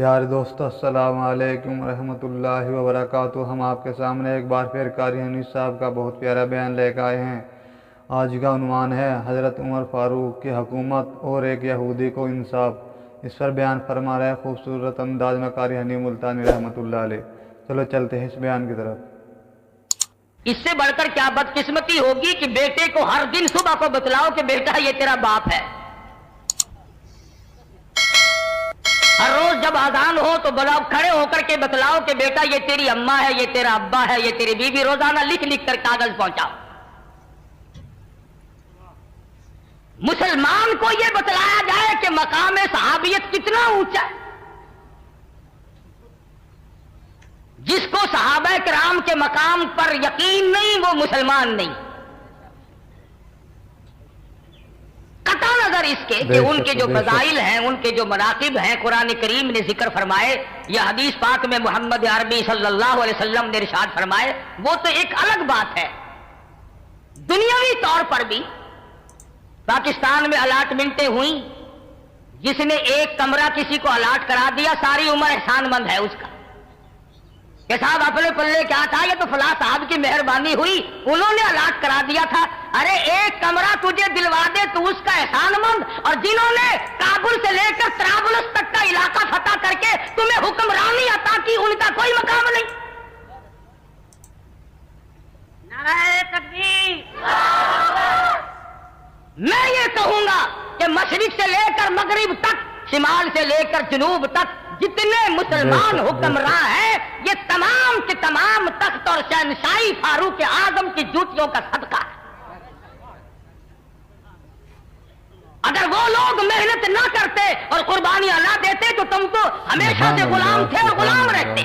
پیارے دوستو السلام علیکم ورحمۃ اللہ وبرکاتہ۔ ہم آپ کے سامنے ایک بار پھر قاری حنیف صاحب کا بہت پیارا بیان لے کے آئے ہیں۔ آج کا عنوان ہے حضرت عمر فاروق کی حکومت اور ایک یہودی کو انصاف۔ اس پر بیان فرما رہے خوبصورت انداز میں قاری حنیف ملتانی رحمۃ اللہ علیہ۔ چلو چلتے ہیں اس بیان کی طرف۔ اس سے بڑھ کر کیا بدقسمتی ہوگی کہ بیٹے کو ہر دن صبح کو بتلاؤ کہ بیٹا یہ تیرا باپ ہے۔ ہر روز جب اذان ہو تو بلاؤ، کھڑے ہو کر کے بتلاؤ کہ بیٹا یہ تیری اماں ہے، یہ تیرا ابا ہے، یہ تیری بیوی۔ روزانہ لکھ لکھ کر کاغذ پہنچاؤ۔ مسلمان کو یہ بتلایا جائے کہ مقام صحابیت کتنا اونچا ہے۔ جس کو صحابہ کرام کے مقام پر یقین نہیں وہ مسلمان نہیں۔ قطع نظر اس کے کہ ان کے جو فضائل ہیں، ان کے جو مناقب ہیں، قرآن کریم نے ذکر فرمائے یا حدیث پاک میں محمد عربی صلی اللہ علیہ وسلم نے ارشاد فرمائے، وہ تو ایک الگ بات ہے۔ دنیاوی طور پر بھی پاکستان میں الاٹمنٹیں ہوئیں، جس نے ایک کمرہ کسی کو الاٹ کرا دیا ساری عمر احسان مند ہے اس کا کہ صاحب اپنے پلے کیا تھا، یہ تو فلاں صاحب کی مہربانی ہوئی، انہوں نے الاٹ کرا دیا تھا۔ ارے ایک کمرہ تجھے دلوا دے تو اس کا احسان مند، اور جنہوں نے کابل سے لے کر طرابلس تک کا علاقہ فتح کر کے تمہیں حکمرانی عطا کی، ان کا کوئی مقام نہیں۔ نعرہ تکبیر۔ میں یہ کہوں گا کہ مشرق سے لے کر مغرب تک، شمال سے لے کر جنوب تک جتنے مسلمان حکمراں ہیں، یہ تمام کے تمام تخت اور شہنشاہی فاروق اعظم کی جوتیوں کا صدقہ ہے۔ اگر وہ لوگ محنت نہ کرتے اور قربانیاں نہ دیتے تو تم تو ہمیشہ سے غلام تھے اور غلام رہتے۔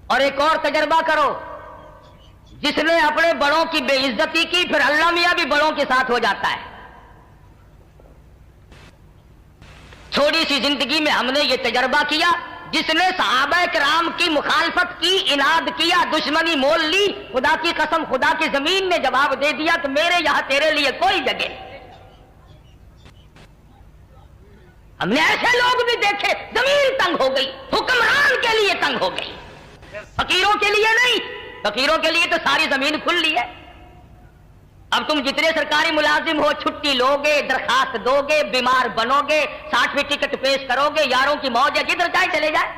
اور ایک اور تجربہ کرو، جس نے اپنے بڑوں کی بے عزتی کی پھر اللہ میاں بھی بڑوں کے ساتھ ہو جاتا ہے۔ چھوٹی سی زندگی میں ہم نے یہ تجربہ کیا، جس نے صحابہ کرام کی مخالفت کی، اناد کیا، دشمنی مول لی، خدا کی قسم خدا کی زمین نے جواب دے دیا کہ میرے یہاں تیرے لیے کوئی جگہ نہیں۔ ہم نے ایسے لوگ بھی دیکھے، زمین تنگ ہو گئی، حکمران کے لیے تنگ ہو گئی، فقیروں کے لیے نہیں۔ فقیروں کے لیے تو ساری زمین کھلی ہے۔ اب تم جتنے سرکاری ملازم ہو، چھٹی لو گے، درخواست دو گے، بیمار بنو گے، سرٹیفکیٹ پیش کرو گے، یاروں کی موج ہے، جدھر جائے چلے جائے۔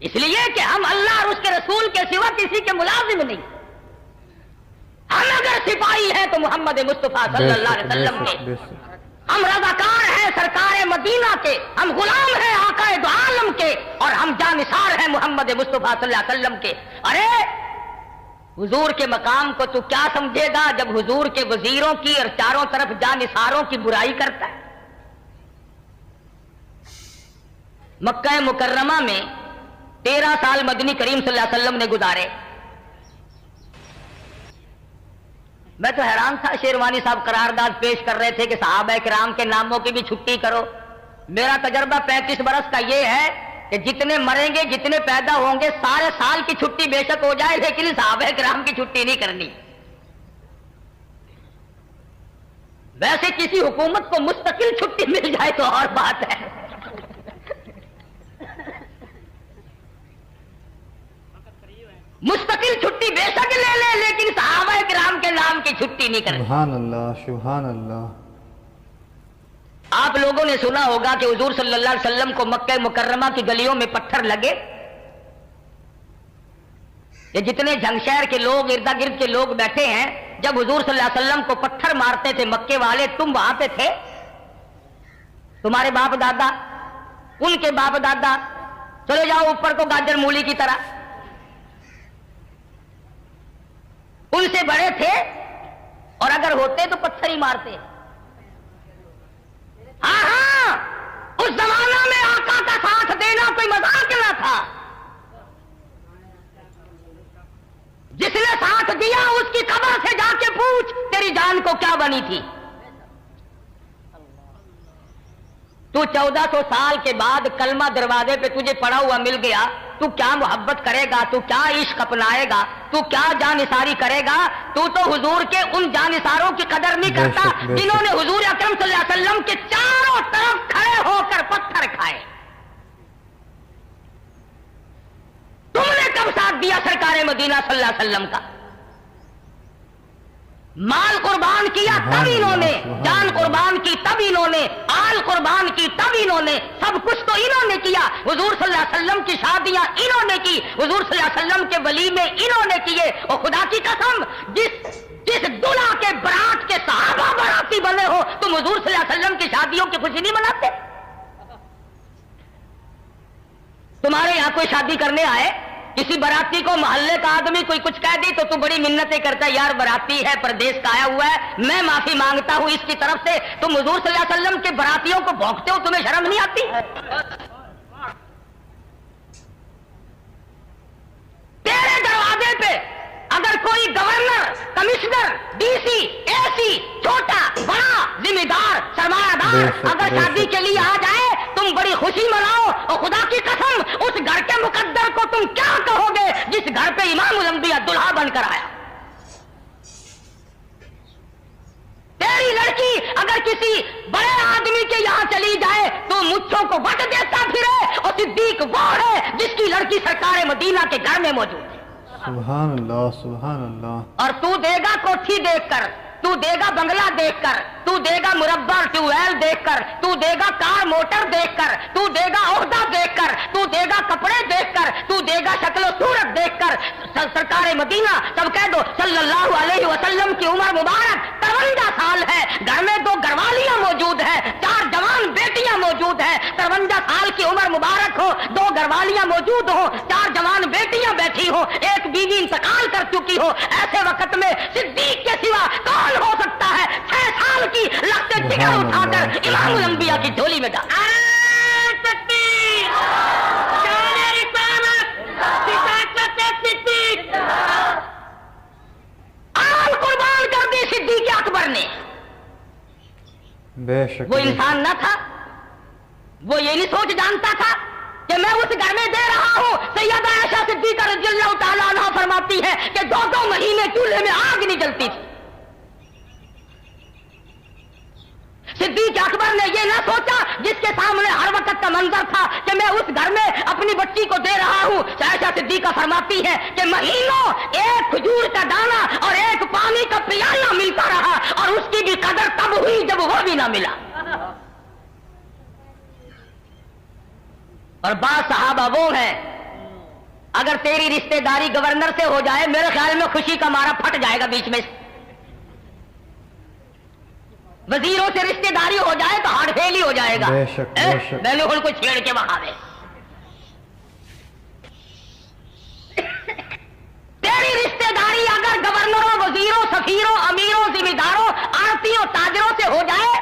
اس لیے کہ ہم اللہ اور اس کے رسول کے سوا کسی کے ملازم نہیں۔ ہم اگر سپاہی ہیں تو محمد مصطفیٰ صلی اللہ علیہ وسلم کے، ہم رضاکار ہیں سرکار مدینہ کے، ہم غلام ہیں آقا دو عالم کے، اور ہم جانثار ہیں محمد مصطفیٰ صلی اللہ علیہ وسلم کے۔ ارے حضور کے مقام کو تو کیا سمجھے گا جب حضور کے وزیروں کی اور چاروں طرف جانثاروں کی برائی کرتا ہے۔ مکہ مکرمہ میں 13 سال مدنی کریم صلی اللہ علیہ وسلم نے گزارے۔ میں تو حیران تھا، شیروانی صاحب قرارداد پیش کر رہے تھے کہ صحابہ کرام کے ناموں کی بھی چھٹی کرو۔ میرا تجربہ 35 برس کا یہ ہے کہ جتنے مریں گے، جتنے پیدا ہوں گے، سارے سال کی چھٹی بے شک ہو جائے لیکن صحابہ کرام کی چھٹی نہیں کرنی۔ ویسے کسی حکومت کو مستقل چھٹی مل جائے تو اور بات ہے۔ مستقل چھٹی بے شک لے لے لیکن صحابہ کرام کے نام کی چھٹی نہیں کرنی۔ سبحان اللہ، سبحان اللہ۔ آپ لوگوں نے سنا ہوگا کہ حضور صلی اللہ علیہ وسلم کو مکہ مکرمہ کی گلیوں میں پتھر لگے، یہ جتنے جھنگ شہر کے لوگ، ارد گرد کے لوگ بیٹھے ہیں، جب حضور صلی اللہ علیہ وسلم کو پتھر مارتے تھے مکے والے، تم وہاں پہ تھے؟ تمہارے باپ دادا، ان کے باپ دادا، چلے جاؤ اوپر کو گاجر مولی کی طرح، ان سے بڑے تھے، اور اگر ہوتے تو پتھر ہی مارتے۔ ہاں ہاں، اس زمانہ میں آقا کا ساتھ دینا کوئی مذاق نہ تھا۔ جس نے ساتھ دیا اس کی قبر سے جا کے پوچھ تیری جان کو کیا بنی تھی۔ تو 1400 سال کے بعد کلمہ دروازے پہ تجھے پڑا ہوا مل گیا، تو کیا محبت کرے گا, تو کیا عشق اپنائے گا, تو کیا جانثاری کرے گا. تو حضور کے ان جانثاروں کی قدر نہیں کرتا جنہوں نے حضور اکرم صلی اللہ علیہ وسلم کے چاروں طرف کھڑے ہو کر پتھر کھائے. تم نے کب ساتھ دیا سرکار مدینہ صلی اللہ علیہ وسلم کا؟ مال قربان کیا تب انہوں نے, جان قربان کی تب انہوں نے, آل قربان کی تب انہوں نے, سب کچھ تو انہوں نے کیا. حضور صلی اللہ علیہ وسلم کی شادیاں انہوں نے کی, حضور صلی اللہ علیہ وسلم کے ولیمے انہوں نے کیے. اور خدا کی قسم جس دلہا کے برات کے صحابہ براتی بنے ہو, تم حضور صلی اللہ علیہ وسلم کی شادیوں کی خوشی نہیں مناتے؟ تمہارے یہاں کوئی شادی کرنے آئے, کسی براتی کو محلے کا آدمی کوئی کچھ کہہ دی تو بڑی منتیں کرتا ہے, یار براتی ہے, پردیس کا آیا ہوا ہے, میں معافی مانگتا ہوں اس کی طرف سے. تم حضور صلی اللہ علیہ وسلم کے براتیوں کو بھونکتے ہو, تمہیں شرم نہیں آتی؟ تیرے دروازے پہ اگر کوئی گورنر, کمشنر, ڈی سی, اے سی, چھوٹا بڑا ذمہ دار سرمایہ دار اگر شادی کے لیے آ جائے, تم بڑی خوشی مناؤ. اور خدا کی قسم اس گھر کے مقدر کو تم کیا کہو گے جس گھر پہ امام الانبیاء دلہا بن کر آیا؟ تیری لڑکی اگر کسی بڑے آدمی کے یہاں چلی جائے تو مچھوں کو وٹ دیتا پھرے, اور صدیق وہ ہے جس کی لڑکی سرکار مدینہ کے گھر میں موجود ہے. سبحان اللہ, سبحان اللہ. اور تو دے گا کوٹھی دیکھ کر, تو دے گا بنگلہ دیکھ کر, تو دے گا مربع ٹیوب ویل دیکھ کر, تو دے گا کار موٹر دیکھ کر, تو دے گا عہدہ دیکھ کر, تو دے گا کپڑے دیکھ کر, تو دے گا شکل و صورت دیکھ کر. سرکار مدینہ, سب کہہ دو صلی اللہ علیہ وسلم کی عمر مبارک 53 سال ہے, گھر میں 2 گھروالیاں موجود ہیں, 4 جوان بیٹیاں موجود ہیں. 53 سال کی عمر مبارک ہو, 2 گھروالیاں موجود ہو, 4 جوان بیٹیاں بیٹھی ہو, ایک بیوی انتقال کر چکی ہو. ایسے وقت میں صدیق کے سوا کون ہو سکتا ہے 6 سال کی لخت جگر اٹھا کر امام الانبیاء کی جھولی میں ڈال؟ آل قربان کر دی صدیق اکبر نے. بے شک وہ انسان نہ تھا, وہ یہ نہیں سوچ جانتا تھا کہ میں اس گھر میں دے رہا ہوں. سیدہ عائشہ صدیقہ رضی اللہ تعالیٰ عنہا فرماتی ہے کہ 2 مہینے چولہے میں آگ نہیں جلتی تھی. صدیق اکبر نے یہ نہ سوچا جس کے سامنے ہر وقت کا منظر تھا کہ میں اس گھر میں اپنی بچی کو دے رہا ہوں. عائشہ صدیقہ فرماتی ہے کہ مہینوں ایک کھجور کا دانہ اور ایک پانی کا پیالہ ملتا رہا, اور اس کی بھی قدر تب ہوئی جب وہ بھی نہ ملا. اور بعض صحابہ وہ ہیں, اگر تیری رشتہ داری گورنر سے ہو جائے, میرے خیال میں خوشی کا مارا پھٹ جائے گا بیچ میں. وزیروں سے رشتہ داری ہو جائے تو ہارٹ فیل ہی ہو جائے گا. بے شک, بے شک. میں نے ان کو چھیڑ کے بہا دے. تیری رشتہ داری اگر گورنروں, وزیروں, سفیروں, امیروں, ذمہ داروں, آڑتیوں, تاجروں سے ہو جائے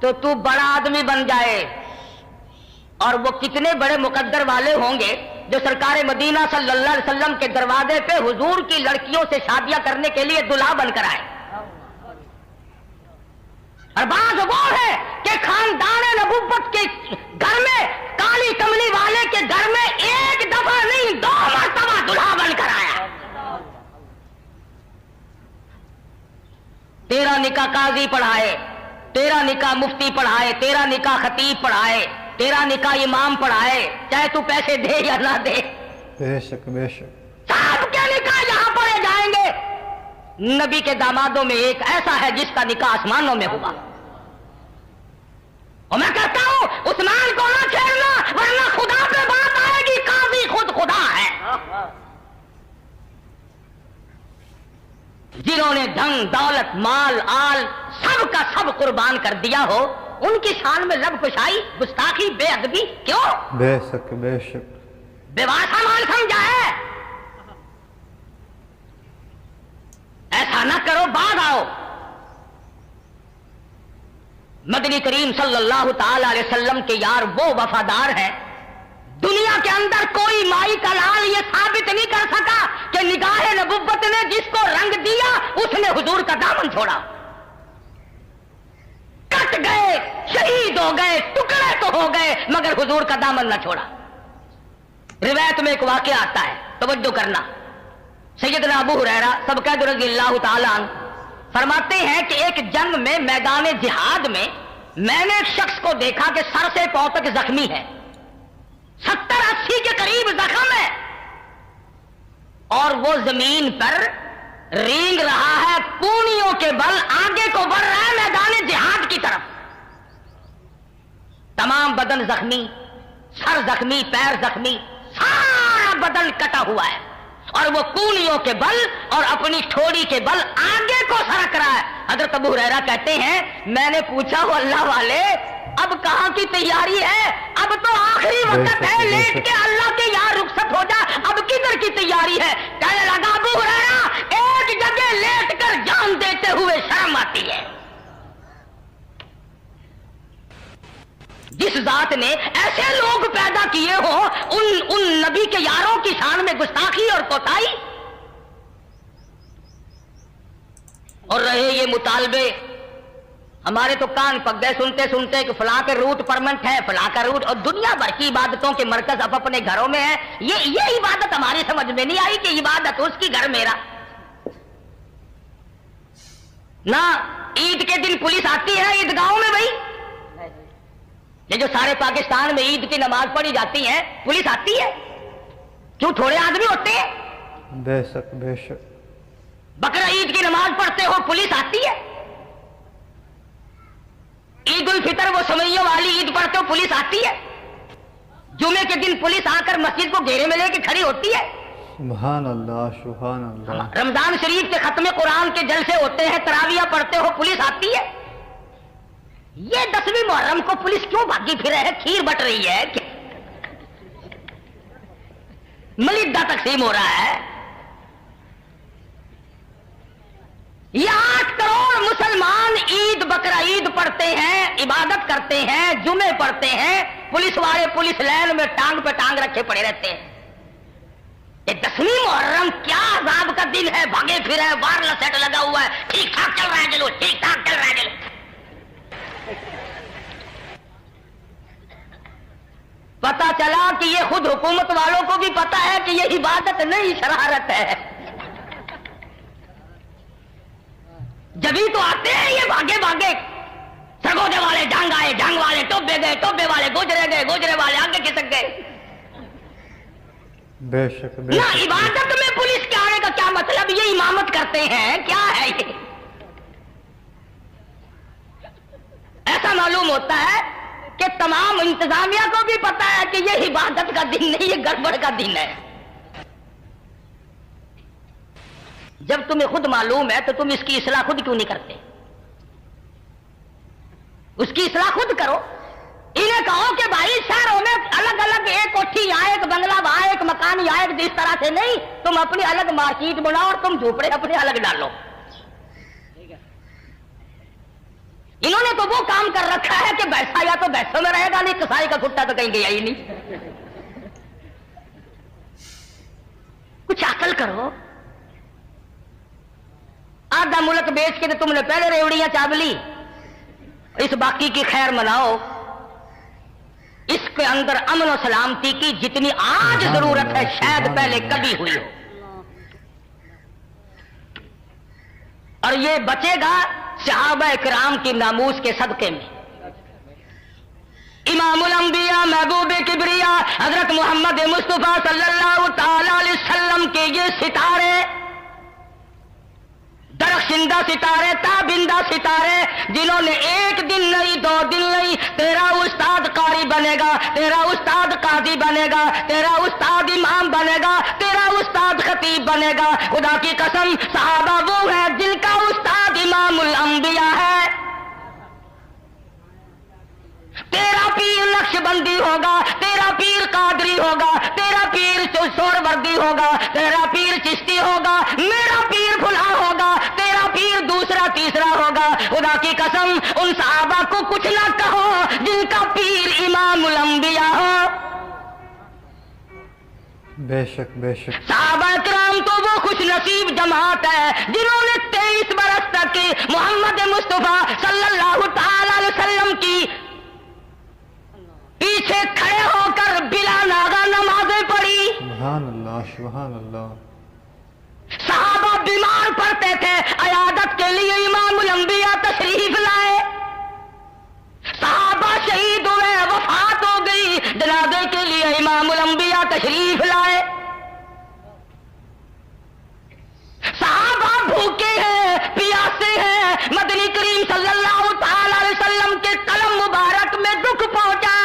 تو بڑا آدمی بن جائے. اور وہ کتنے بڑے مقدر والے ہوں گے جو سرکار مدینہ صلی اللہ علیہ وسلم کے دروازے پہ حضور کی لڑکیوں سے شادیاں کرنے کے لیے دلہا بن کر آئے. اور بعض وہ ہے کہ خاندان نبوت کے گھر میں, کالی کملی والے کے گھر میں ایک دفعہ نہیں 2 مرتبہ دلہا بن کر آیا. تیرا نکاح قاضی پڑھائے, تیرا نکاح مفتی پڑھائے, تیرا نکاح خطیب پڑھائے, تیرا نکاح امام پڑھائے, چاہے تو پیسے دے یا نہ دے. بے شک, بے شک. سب کے نکاح یہاں پڑھے جائیں گے. نبی کے دامادوں میں ایک ایسا ہے جس کا نکاح آسمانوں میں ہوا. اور میں کہتا ہوں عثمان کو نہ چھیڑنا, ورنہ خدا پہ بات آئے گی. قاضی خود خدا ہے. جنہوں نے دھن, دولت, مال, آل سب کا سب قربان کر دیا ہو, ان کی شان میں لب کشائی, گستاخی, بے ادبی کیوں؟ بے شک, بے شک. بےواسا مال سمجھا ہے. ایسا نہ کرو, بعد آؤ. مدنی کریم صلی اللہ تعالی علیہ وسلم کے یار وہ وفادار ہیں, دنیا کے اندر کوئی مائی کا لال یہ ثابت نہیں کر سکا کہ نگاہ نبوت نے جس کو رنگ دیا اس نے حضور کا دامن چھوڑا. کٹ گئے, شہید ہو گئے, ٹکڑے تو ہو گئے, مگر حضور کا دامن نہ چھوڑا. روایت میں ایک واقعہ آتا ہے، توجہ کرنا۔ سیدنا ابو ہریرہ سب قید رضی اللہ تعالیٰ عنہ فرماتے ہیں کہ ایک جنگ میں میدان جہاد میں نے ایک شخص کو دیکھا کہ سر سے پاؤں تک زخمی ہے، 70-80 کے قریب زخم ہے، اور وہ زمین پر رینگ رہا ہے، پونیوں کے بل آگے کو بڑھ رہا ہے میدان جہاد کی طرف۔ تمام بدن زخمی، سر زخمی، پیر زخمی، سارا بدن کٹا ہوا ہے، اور وہ کونیوں کے بل اور اپنی ٹھوڑی کے بل آگے کو سرک رہا ہے۔ حضرت ابو ہریرہ کہتے ہیں میں نے پوچھا ہو اللہ والے اب کہاں کی تیاری ہے؟ اب تو آخری وقت ہے، لیٹ کے اللہ کے یہاں رخصت ہو جا، اب کدھر کی تیاری ہے؟ کہنے لگا ابو ہریرہ ایک جگہ لیٹ کر جان دیتے ہوئے شرم آتی ہے۔ جس ذات نے ایسے لوگ پیدا کیے ہوں ان نبی کے یاروں کی شان میں گستاخی اور کوتاہی، اور رہے یہ مطالبے، ہمارے تو کان پک گئے سنتے سنتے کہ فلاں کے روٹ پرمنٹ ہے، فلاں کا روٹ، اور دنیا بھر کی عبادتوں کے مرکز اب اپنے گھروں میں ہے۔ یہ عبادت ہماری سمجھ میں نہیں آئی کہ عبادت اس کی گھر میرا نہ۔ عید کے دن پولیس آتی ہے عیدگاہوں میں، بھائی یہ جو سارے پاکستان میں عید کی نماز پڑھی جاتی ہے پولیس آتی ہے، کیوں؟ تھوڑے آدمی ہوتے ہیں۔ بے شک بے شک۔ بقرہ عید کی نماز پڑھتے ہو پولیس آتی ہے، عید الفطر وہ سمیوں والی عید پڑھتے ہو پولیس آتی ہے، جمعے کے دن پولیس آ کر مسجد کو گھیرے میں لے کے کھڑی ہوتی ہے۔ سبحان اللہ سبحان اللہ۔ رمضان شریف کے ختم قرآن کے جلسے ہوتے ہیں، تراویح پڑھتے ہو پولیس آتی ہے۔ یہ 10ویں محرم کو پولیس کیوں بھاگی پھر ہے؟ کھیر بٹ رہی ہے، ملیدہ تقسیم ہو رہا ہے۔ یہ 8 کروڑ مسلمان عید بقرہ عید پڑھتے ہیں، عبادت کرتے ہیں، جمعے پڑھتے ہیں، پولیس والے پولیس لائن میں ٹانگ پہ ٹانگ رکھے پڑے رہتے ہیں۔ یہ 10ویں محرم کیا عذاب کا دن ہے، بھاگے پھر ہے، وائرلیس سیٹ لگا ہوا ہے، ٹھیک ٹھاک چل رہا ہے چلو، ٹھیک ٹھاک چل رہا ہے چلو۔ پتا چلا کہ یہ خود حکومت والوں کو بھی پتا ہے کہ یہ عبادت نہیں شرارت ہے، جبھی تو آتے ہیں یہ بھاگے بھاگے، سرگوجے والے جھنگ آئے، جھنگ والے ٹوبے گئے، ٹوبے والے گوجرے گئے، گوجرے والے آگے کھسک گئے۔ بے شک بے نہ شک۔ عبادت میں پولیس کے آنے کا کیا مطلب؟ یہ امامت کرتے ہیں کیا ہے؟ یہ ایسا معلوم ہوتا ہے کہ تمام انتظامیہ کو بھی پتا ہے کہ یہ عبادت کا دن نہیں، یہ گڑبڑ کا دن ہے۔ جب تمہیں خود معلوم ہے تو تم اس کی اصلاح خود کیوں نہیں کرتے؟ اس کی اصلاح خود کرو۔ انہیں کہو کہ بھائی شہروں میں الگ الگ ایک کوٹھی یہاں، ایک بنگلہ وہاں، ایک مکان یہاں، ایک اس طرح سے نہیں، تم اپنی الگ مارکیٹ بناؤ اور تم جھوپڑے اپنے الگ ڈالو۔ انہوں نے تو وہ کام کر رکھا ہے کہ بیسا یا تو بیسوں میں رہے گا، نہیں کسائی کا کھٹا تو کہیں گیا ہی نہیں۔ کچھ عقل کرو۔ آدھا ملک بیچ کے تو تم نے پہلے ریوڑیاں چاب لی، اس باقی کی خیر مناؤ۔ اس کے اندر امن و سلامتی کی جتنی آج ضرورت ہے شاید پہلے کبھی ہوئی ہو، اور یہ بچے گا صحابہ کرام کی ناموس کے صدقے میں۔ امام الانبیاء محبوب کبریا حضرت محمد مصطفیٰ صلی اللہ تعالی علیہ وسلم کے یہ ستارے، درخشندہ ستارے، تابندہ ستارے، جنہوں نے ایک دن نہیں، 2 دن نہیں، تیرا استاد قاری بنے گا، تیرا استاد قاضی بنے گا، تیرا استاد امام بنے گا، تیرا استاد خطیب بنے گا۔ خدا کی قسم صحابہ وہ ہیں جن کا استاد امام الانبیاء ہے۔ تیرا پیر نقش بندی ہوگا، تیرا پیر قادری ہوگا، تیرا پیر سور وردی ہوگا، تیرا پیر چشتی ہوگا، میرا پیر فلاں ہوگا، تیرا پیر دوسرا تیسرا ہوگا۔ خدا کی قسم ان صحابہ کو کچھ نہ کہو جن کا پیر امام الانبیاء ہو۔ بے شک بے شک۔ صحابہ کرام تو وہ خوش نصیب جماعت ہے جنہوں نے 23 برس تک محمد مصطفیٰ صلی اللہ تعالی علیہ وسلم کی پیچھے کھڑے ہو کر بلا ناغہ نمازیں پڑھی، سبحان اللہ. صحابہ بیمار پڑتے تھے، عیادت کے لیے امام الانبیاء تشریف لائے. صحابہ شہید ہوئے، وفات ہو گئی، جنازے کے لیے امام الانبیاء تشریف لائے. صحابہ بھوکے ہیں، پیاسے ہیں، مدنی کریم صلی اللہ تعالی علیہ وسلم کے قلم مبارک میں دکھ پہنچا.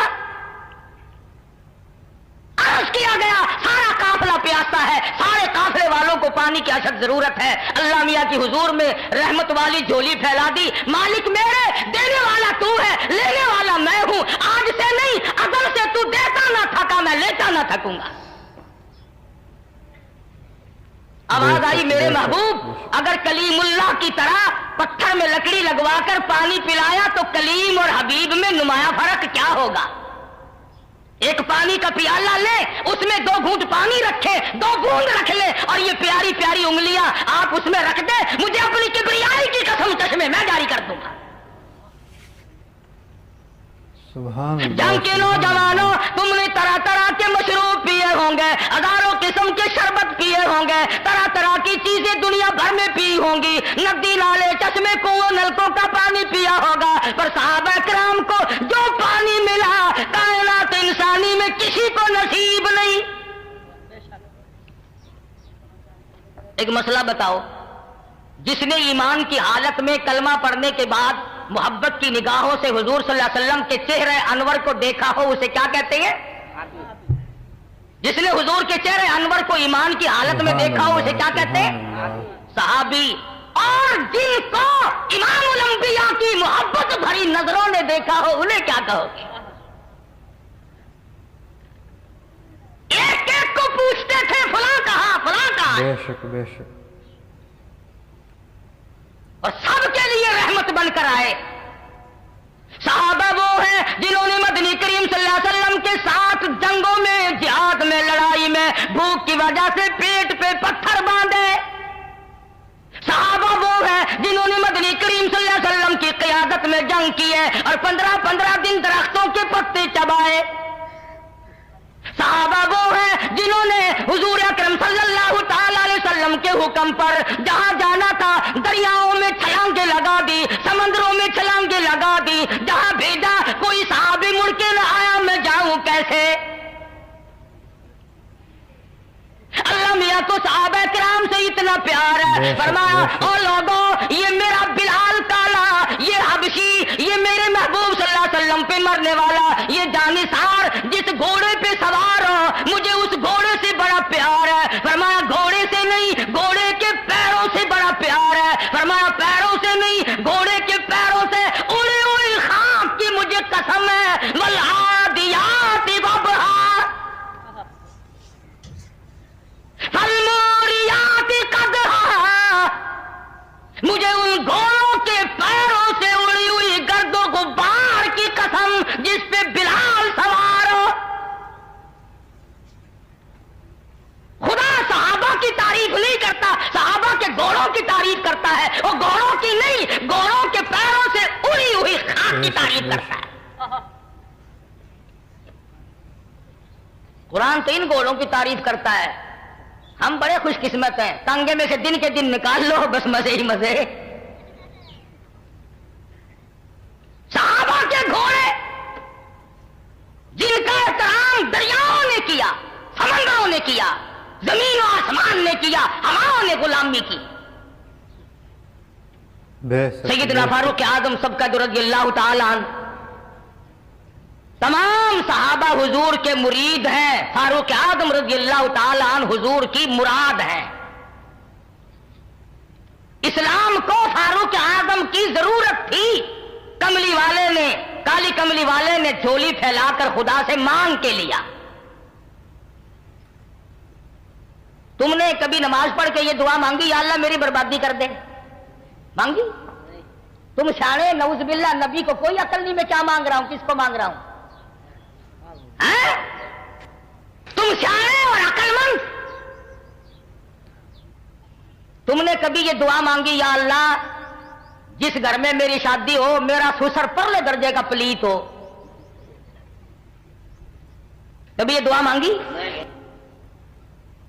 عرض کیا گیا سارا قافلہ پیاسا ہے، سارے قافلے والوں کو پانی کی اشد ضرورت ہے. اللہ میاں کی حضور میں رحمت والی جھولی پھیلا دی. مالک میرے، دینے والا تو ہے، لینے والا میں ہوں. آج سے نہیں، ازل سے تو دیتا نہ تھکا، میں لیتا نہ تھکوں گا. آواز آئی میرے محبوب، اگر کلیم اللہ کی طرح پتھر میں لکڑی لگوا کر پانی پلایا تو کلیم اور حبیب میں نمایاں فرق کیا ہوگا. ایک پانی کا پیالہ لے، اس میں 2 گھونٹ پانی رکھے، 2 بوند رکھ لے، اور یہ پیاری پیاری انگلیاں آپ اس میں رکھ دیں، مجھے اپنی کبریائی کی قسم چشمے میں جاری کر دوں گا. سبحان اللہ. جنگ کے نوجوانوں، تم نے طرح طرح کے مشروب پیے ہوں گے، ہزاروں قسم کے شربت پیے ہوں گے، طرح طرح کی چیزیں دنیا بھر میں پی ہوں گی، ندی نالے چشمے کنویں نلکوں کا پانی پیا ہوگا، پر صحابہ کرام کو جو پانی ملا کائنات انسانی میں کسی کو نصیب نہیں. ایک مسئلہ بتاؤ، جس نے ایمان کی حالت میں کلمہ پڑھنے کے بعد محبت کی نگاہوں سے حضور صلی اللہ علیہ وسلم کے چہرے انور کو دیکھا ہو، اسے کیا کہتے ہیں؟ جس نے حضور کے چہرے انور کو ایمان کی حالت میں دیکھا ہو، اسے کیا کہتے ہیں؟ صحابی. اور جن کو امام الانبیاء کی محبت بھری نظروں نے دیکھا ہو، انہیں کیا کہو گے؟ ایک ایک کو پوچھتے تھے فلاں کہاں، فلاں کہاں. بے شک بے شک. اور سب کے لیے رحمت بن کر آئے. صحابہ وہ ہیں جنہوں نے مدنی کریم صلی اللہ علیہ وسلم کے ساتھ جنگوں میں، جہاد میں، لڑائی میں بھوک کی وجہ سے پیٹ پہ پتھر باندھے. صحابہ وہ ہیں جنہوں نے مدنی کریم صلی اللہ علیہ وسلم کی قیادت میں جنگ کی ہے اور 15 دن درختوں کے پتے چبائے. صحابہ وہ ہیں جنہوں نے حضور اکرم صلی اللہ تعالی علیہ وسلم کے حکم پر جہاں جانا تھا دریاؤں میں چھلانگیں لگا دی، سمندروں میں چھلانگیں لگا دی. جہاں بھیجا کوئی صحابی مڑ کے نہ آیا، میں جاؤں کیسے؟ اللہ میاں کو صحابہ کرام سے اتنا پیار ہے، فرمایا او لوگوں، یہ میرا بلال کالا، یہ حبشی، یہ میرے محبوب صلی اللہ علیہ وسلم پہ مرنے والا، یہ جانثار جس گھوڑے پہ سوار ہو، مجھے اس گھوڑے سے بڑا پیار ہے. فرمایا گھوڑے سے نہیں، گھوڑے کے پیروں سے بڑا پیار ہے. فرمایا پیروں سے نہیں، گھوڑے کے پیروں سے. اڑی اڑی خاک کی مجھے قسم ہے، والعادیات ضبحا فالموریات قدحا. مجھے ان گھوڑوں کے پیروں سے اڑی ہوئی گرد و غبار کی قسم جس پہ بلال سوار ہو. خدا صحابہ کی تعریف نہیں کرتا، صحابہ کے گھوڑوں کی تعریف کرتا ہے. وہ گھوڑوں کی نہیں، گھوڑوں کے پیروں سے اڑی ہوئی خاک کی تعریف کرتا ہے. قرآن تو ان گھوڑوں کی تعریف کرتا ہے. ہم بڑے خوش قسمت ہیں، ٹانگے میں سے دن کے دن نکال لو، بس مزے ہی مزے. صحابہ کے گھوڑے جن کا احترام دریاؤں نے کیا، سمندروں نے کیا، زمین و آسمان نے کیا، ہواؤں نے غلامی کی. سیدنا فاروق اعظم سب کا رضی اللہ تعالیٰ عنہ، تمام صحابہ حضور کے مرید ہیں. فاروق اعظم رضی اللہ تعالیٰ عنہ حضور کی مراد ہیں. اسلام کو فاروق اعظم کی ضرورت تھی. کملی والے نے، کالی کملی والے نے جھولی پھیلا کر خدا سے مانگ کے لیا. تم نے کبھی نماز پڑھ کے یہ دعا مانگی یا اللہ میری بربادی کر دے؟ مانگی؟ تم شانے نعوذ باللہ، نبی کو کوئی عقل نہیں میں کیا مانگ رہا ہوں، کس کو مانگ رہا ہوں. تم شانے اور عقل مند، تم نے کبھی یہ دعا مانگی یا اللہ جس گھر میں میری شادی ہو میرا سسر پرلے درجے کا پلیت ہو؟ کبھی یہ دعا مانگی؟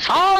100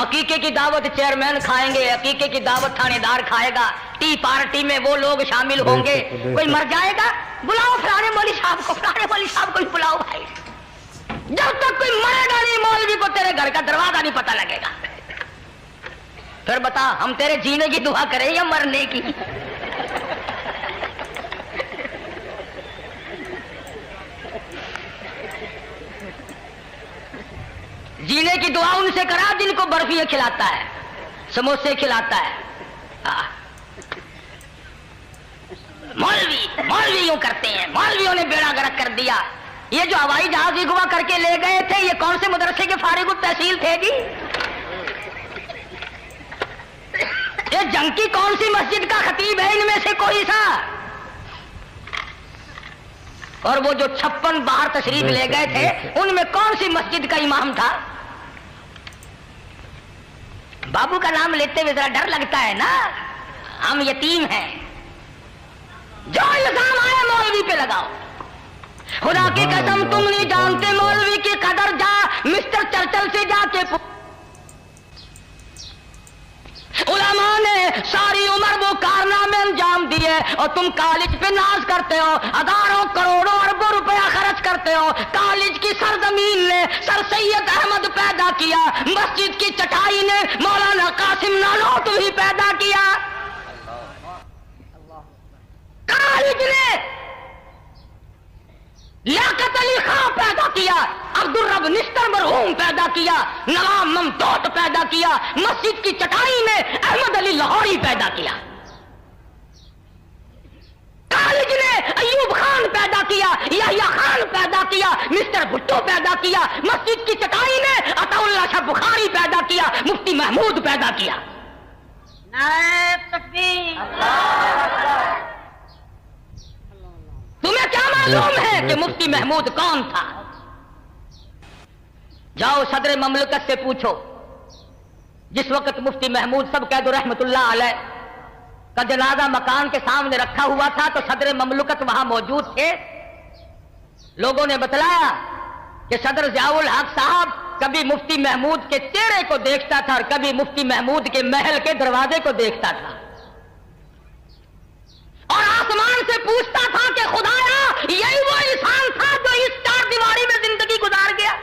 عقیقے کی دعوت چیئرمین کھائیں گے, عقیقے کی دعوت تھانے دار کھائے گا, ٹی پارٹی میں وہ لوگ شامل ہوں گے. کوئی مر جائے گا, بلاؤ فلانے مولوی صاحب کو, فلانے مولوی صاحب کو بھی بلاؤ بھائی. جب تک کوئی مرے گا نہیں مولوی کو تیرے گھر کا دروازہ نہیں پتہ لگے گا. پھر بتا ہم تیرے جینے کی دعا کریں یا مرنے کی؟ جینے کی دعا ان سے کرا جن کو برفیاں کھلاتا ہے, سموسے کھلاتا ہے. مولوی یوں کرتے ہیں, مولویوں نے بیڑا گرک کر دیا. یہ جو ہوائی جہاز اغوا کر کے لے گئے تھے یہ کون سے مدرسے کے فارغ التحصیل تھے جی؟ یہ جنگ کی کون سی مسجد کا خطیب ہے ان میں سے کوئی سا؟ اور وہ جو 56 باہر تشریف لے گئے تھے ان میں کون سی مسجد کا امام تھا؟ بابو کا نام لیتے ہوئے ذرا ڈر لگتا ہے نا, ہم یتیم ہیں. جو الزام آئے مولوی پہ لگاؤ. خدا کی قسم تم نہیں جانتے مولوی کی قدر. جا مسٹر چرچل سے جا کے علماء نے ساری عمر وہ کارنامے انجام دیے اور تم کالج پہ ناز کرتے ہو, ہزاروں کروڑوں اربوں روپیہ خرچ کرتے ہو. کالج کی سرزمین نے سر سید احمد پیدا کیا, مسجد کی چٹائی نے مولانا قاسم نانوتوی پیدا کیا, کالج نے لیاقت علی خان پیدا کیا, عبد الرب نستر مرحوم پیدا کیا, نواب ممدوح پیدا کیا, مسجد کی چٹائی نے احمد علی لاہوری پیدا کیا, کالج نے ایوب خان پیدا کیا, یحییٰ خان پیدا کیا, مسٹر بھٹو پیدا کیا, مسجد کی چٹائی نے عطا اللہ شاہ بخاری پیدا کیا, مفتی محمود پیدا کیا. نعرہ تکبیر. تمہیں کیا معلوم ہے کہ مفتی محمود کون تھا؟ جاؤ صدر مملکت سے پوچھو. جس وقت مفتی محمود سب قید رحمت اللہ علیہ کا جنازہ مکان کے سامنے رکھا ہوا تھا تو صدر مملکت وہاں موجود تھے. لوگوں نے بتلایا کہ صدر ضیاء الحق صاحب کبھی مفتی محمود کے چہرے کو دیکھتا تھا اور کبھی مفتی محمود کے محل کے دروازے کو دیکھتا تھا اور آسمان سے پوچھتا تھا کہ خدایا یہی وہ انسان تھا جو اس 4 دیواری میں زندگی گزار گیا.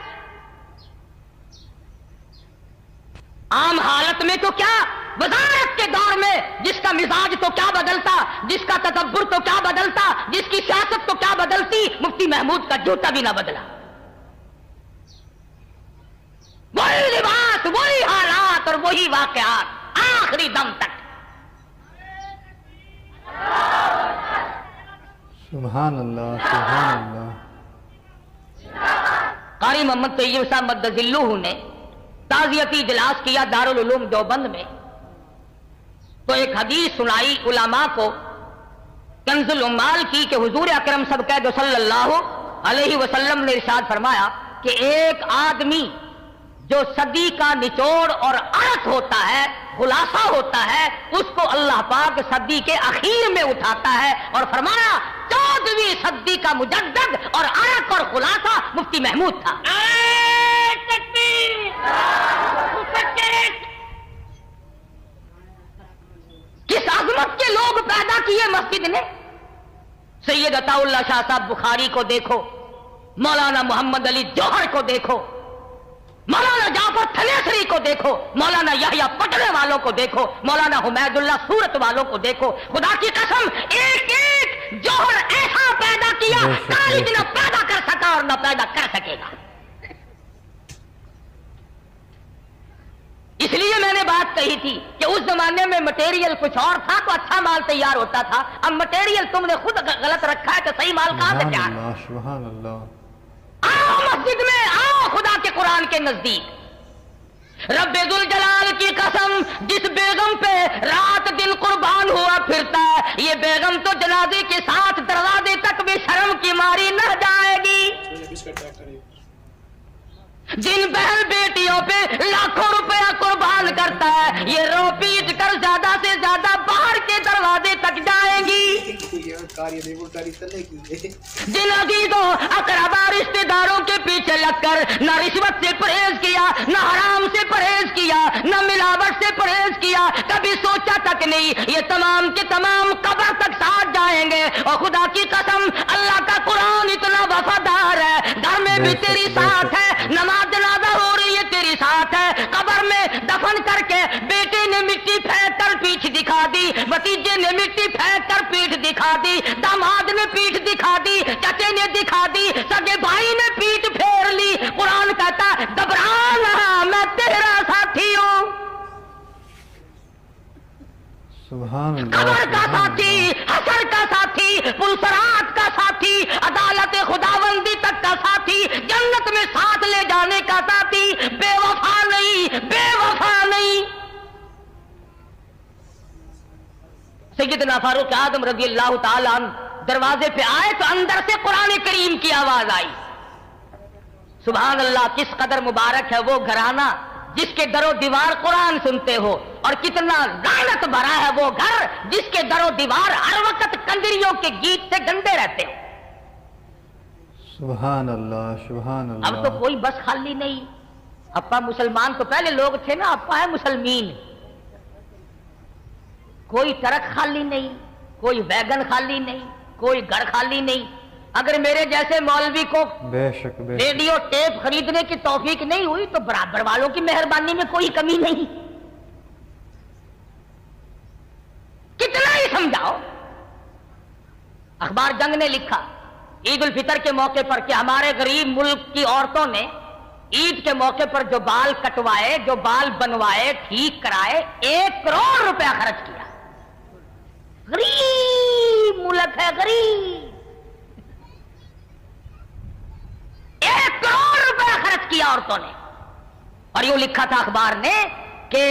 عام حالت میں تو کیا, وزارت کے دور میں جس کا مزاج تو کیا بدلتا, جس کا تدبر تو کیا بدلتا, جس کی سیاست تو کیا بدلتی, مفتی محمود کا جوتا بھی نہ بدلا. وہی لباس, وہی حالات اور وہی واقعات آخری دم تک. سبحان اللہ سبحان اللہ. قاری محمد طیب صاحب مدذلہ نے تعزیتی اجلاس کیا دارالعلوم دیوبند میں, تو ایک حدیث سنائی علماء کو کنز العمال کی کہ حضور اکرم صبقید صلی اللہ علیہ وسلم نے ارشاد فرمایا کہ ایک آدمی جو صدی کا نچوڑ اور عرق ہوتا ہے, خلاصہ ہوتا ہے, اس کو اللہ پاک صدی کے اخیر میں اٹھاتا ہے اور فرمایا 14ویں صدی کا مجدد اور عرق اور خلاصہ مفتی محمود تھا. کس عظمت کے لوگ پیدا کیے مسجد نے. سید عطا اللہ شاہ صاحب بخاری کو دیکھو, مولانا محمد علی جوہر کو دیکھو, مولانا جعفر تھلیسری کو دیکھو, مولانا یحییٰ پٹنے والوں کو دیکھو, مولانا حمید اللہ صورت والوں کو دیکھو. خدا کی قسم ایک ایک جوہر ایسا پیدا کیا کالج نہ پیدا کر سکا اور نہ پیدا کر سکے گا. اس لیے میں نے بات کہی تھی کہ اس زمانے میں مٹیریل کچھ اور تھا تو اچھا مال تیار ہوتا تھا. اب مٹیریل تم نے خود غلط رکھا ہے تو صحیح مال کہاں سے تیار؟ سبحان اللہ. آؤ مسجد میں, آؤ خدا کے قرآن کے نزدیک. رب ذوالجلال کی قسم جس بیگم پہ رات دن قربان ہوا پھرتا ہے یہ بیگم تو جنازے کے ساتھ دروازے تک بھی شرم کی ماری نہ جائے گی. جن بہن بیٹیوں پہ لاکھوں روپیہ قربان کرتا ہے یہ رو پیٹ کر زیادہ سے زیادہ باہر کے دروازے تک جائیں گی. جن عزیزوں اقربا رشتے داروں کے پیچھے لگ کر نہ رشوت سے پرہیز کیا, نہ حرام سے پرہیز کیا, کیا نہ ملاوٹ سے پرہیز کیا، کبھی سوچا تک نہیں یہ تمام کے تمام قبر تک ساتھ جائیں گے۔ اور خدا کی قسم اللہ کا قرآن اتنا وفادار ہے، گھر میں بھی تیری ساتھ ہے، نماز جنازہ ہو رہی ہے تیری ساتھ ہے، قبر میں دفن کر کے بیٹے نے مٹی پھینک کر پیٹھ دکھا دی، بھتیجے نے مٹی پھینک کر پیٹھ دکھا دی، داماد نے پیٹھ دکھا دی، چچے نے دکھا دی، سگے بھائی نے پیٹھ پھیر لی۔ قرآن کہتا گھبرانا میں تیرا ساتھی ہوں، سبحان اللہ، قبر کا ساتھی، حشر کا ساتھی، پلسرات کا ساتھی، عدالت خداوندی تک کا ساتھی، جنت میں ساتھ لے جانے کا ساتھی، بے وفا نہیں، بے وفا نہیں۔ سیدنا فاروق اعظم رضی اللہ تعالیٰ عنہ دروازے پہ آئے تو اندر سے قرآن کریم کی آواز آئی۔ سبحان اللہ، کس قدر مبارک ہے وہ گھرانہ جس کے در و دیوار قرآن سنتے ہو، اور کتنا لعنت بھرا ہے وہ گھر جس کے در و دیوار ہر وقت کنجریوں کے گیت سے گندے رہتے ہو۔ سبحان اللہ، سبحان اللہ۔ اب تو کوئی بس خالی نہیں، اپا مسلمان تو پہلے لوگ تھے نا، اپا ہے مسلمین۔ کوئی ٹرک خالی نہیں، کوئی ویگن خالی نہیں، کوئی گھر خالی نہیں۔ اگر میرے جیسے مولوی کو بے شک بے شک، ریڈیو ٹیپ خریدنے کی توفیق نہیں ہوئی تو برابر والوں کی مہربانی میں کوئی کمی نہیں۔ کتنا ہی سمجھاؤ۔ اخبار جنگ نے لکھا عید الفطر کے موقع پر کہ ہمارے غریب ملک کی عورتوں نے عید کے موقع پر جو بال کٹوائے، جو بال بنوائے، ٹھیک کرائے، 1 کروڑ روپیہ خرچ کیا۔ غریب ملک ہے، غریب، 1 کروڑ روپیہ خرچ کیا عورتوں نے۔ اور یوں لکھا تھا اخبار نے کہ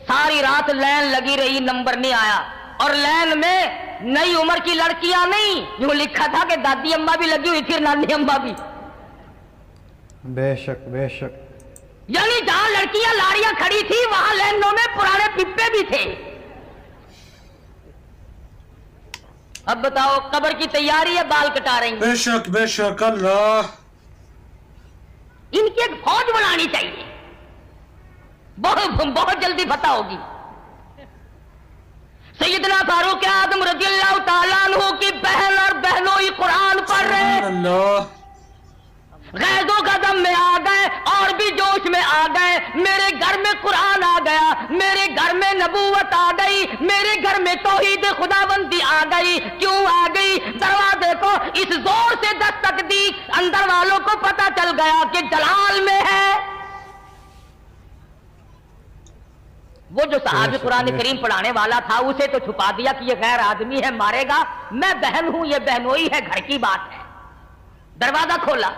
ساری رات لائن لگی رہی، نمبر نہیں آیا، اور لائن میں نئی عمر کی لڑکیاں نہیں، یوں لکھا تھا کہ دادی اماں بھی لگی ہوئی تھی، نانی اماں بھی۔ بے شک بے شک، یعنی جہاں لڑکیاں لاریاں کھڑی تھی وہاں لائنوں میں پرانے پپے بھی تھے۔ اب بتاؤ، قبر کی تیاری ہے، بال کٹا رہی ہیں۔ بے شک بے شک اللہ، ان کی ایک فوج بنانی چاہیے، بہت جلدی فتح ہوگی۔ سیدنا فاروق اعظم رضی اللہ تعالیٰ عنہ کی بہن اور بہنوئی قرآن پڑھ رہے ہیں، سبحان اللہ، غیظ و غضب میں آ گئے اور بھی جوش میں آ گئے۔ میرے گھر میں قرآن آ گیا، میرے گھر میں نبوت آ گئی، میرے گھر میں توحید خداوندی آ گئی۔ کیوں آ گئی؟ دروازے کو اس زور سے دستک دی، اندر والوں کو پتہ چل گیا کہ جلال میں ہے۔ وہ جو صحابی قرآن کریم پڑھانے والا تھا اسے تو چھپا دیا کہ یہ غیر آدمی ہے، مارے گا، میں بہن ہوں، یہ بہنوئی ہے، گھر کی بات ہے۔ دروازہ کھولا،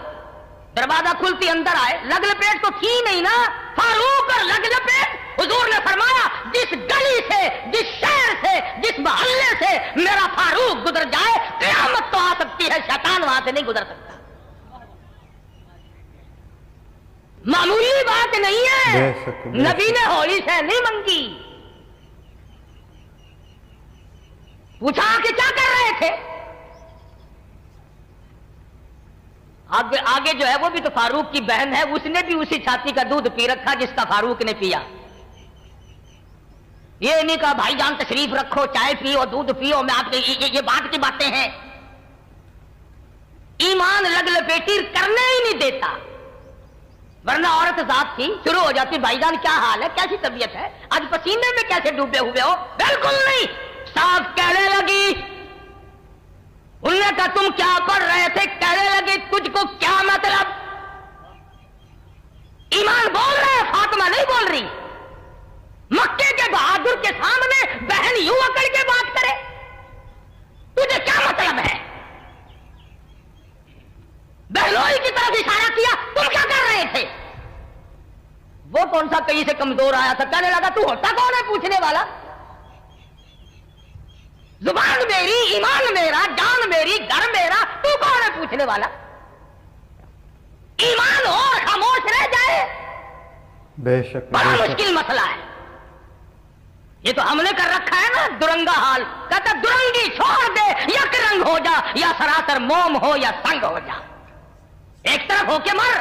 دروازہ کھلتی اندر آئے، لگ لپیٹ تو تھی نہیں نا، فاروق اور لگ لپیٹ۔ حضور نے فرمایا جس گلی سے، جس شہر سے، جس محلے سے میرا فاروق گزر جائے قیامت تو آ سکتی ہے، شیطان وہاں سے نہیں گزر سکتا۔ معمولی بات نہیں ہے، بے شک، بے نبی نے ہولی سے نہیں منگی۔ پوچھا کہ کیا کر رہے تھے؟ آگے جو ہے وہ بھی تو فاروق کی بہن ہے، اس نے بھی اسی چھاتی کا دودھ پی رکھا جس کا فاروق نے پیا۔ یہ نہیں کہا بھائی جان تشریف رکھو، چائے پیو، دودھ پیو، میں آپ کے یہ بات کی باتیں ہیں۔ ایمان لگ لپیٹی کرنے ہی نہیں دیتا، ورنہ عورت ذات تھی شروع ہو جاتی، بھائی جان کیا حال ہے، کیسی طبیعت ہے، آج پسینے میں کیسے ڈوبے ہوئے ہو؟ بالکل نہیں، صاف کہنے لگی۔ انہوں نے کہا تم کیا پڑھ رہے تھے؟ کہنے لگے تجھ کو کیا مطلب؟ ایمان بول رہے ہیں، فاطمہ نہیں بول رہی۔ مکے کے بہادر کے سامنے بہن یوں اکڑ کے بات کرے، تجھے کیا مطلب ہے؟ بہنوئی کی طرف اشارہ کیا، تم کیا کر رہے تھے؟ وہ کون سا کہیں سے کمزور آیا تھا، کہنے لگا تو ہوتا کون ہے پوچھنے والا؟ زبان میری، ایمان میرا، جان میری، گھر میرا، تو کون ہے پوچھنے والا؟ ایمان ہو اور خاموش رہ جائے، بے شک بڑا بے شک، مشکل مسئلہ ہے۔ یہ تو ہم نے کر رکھا ہے نا درنگا حال، کہتا درنگی چھوڑ دے، یک رنگ ہو جا، یا سراسر موم ہو یا سنگ ہو جا، ایک طرف ہو کے مر۔